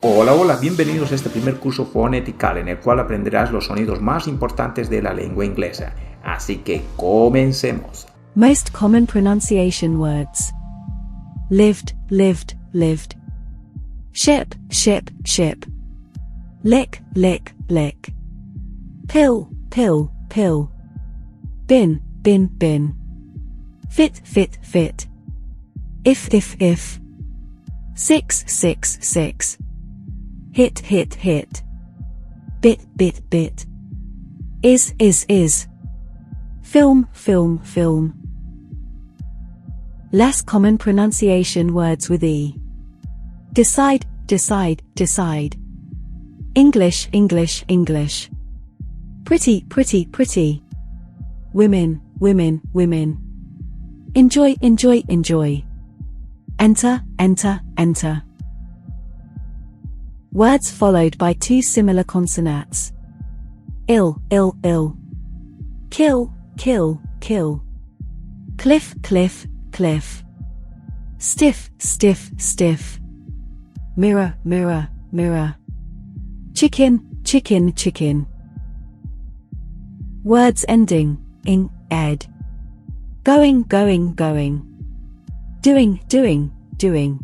Hola, hola, bienvenidos a este primer curso fonetical en el cual aprenderás los sonidos más importantes de la lengua inglesa. Así que comencemos. Most common pronunciation words. Lived, lived, lived. Ship, ship, ship. Lick, lick, lick. Pill, pill, pill. Bin, bin, bin. Fit, fit, fit. If, if. 6, 6, 6. Hit, hit, hit. Bit, bit, bit. Is, Film, film, film. Less common pronunciation words with E. Decide, decide, decide. English, English, English. Pretty, pretty, pretty. Women, women, women. Enjoy, enjoy, enjoy. Enter, enter, enter. Words followed by two similar consonants. Ill, ill, ill. Kill, kill, kill. Cliff, cliff, cliff. Stiff, stiff, stiff. Mirror, mirror, mirror. Chicken, chicken, chicken. Words ending in ed. Going, going, going. Doing, doing, doing.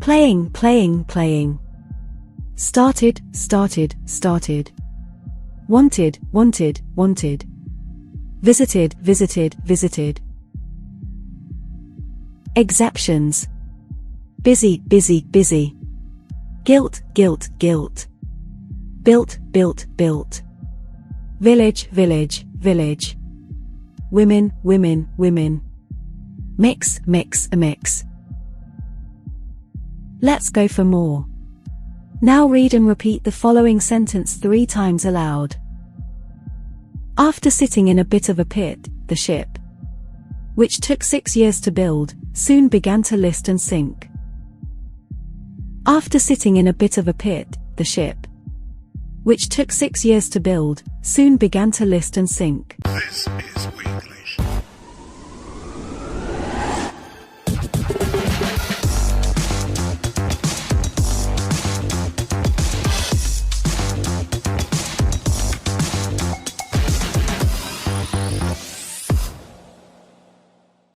Playing, playing, playing. Started, started, started. Wanted, wanted, wanted. Visited, visited, visited. Exceptions. Busy, busy, busy. Guilt, guilt, guilt. Built, built, built. Village, village, village. Women, women, women. Mix, mix, a mix. Let's go for more. Now read and repeat the following sentence 3 times aloud. After sitting in a bit of a pit, the ship, which took 6 years to build, soon began to list and sink. After sitting in a bit of a pit, the ship, which took 6 years to build, soon began to list and sink. This is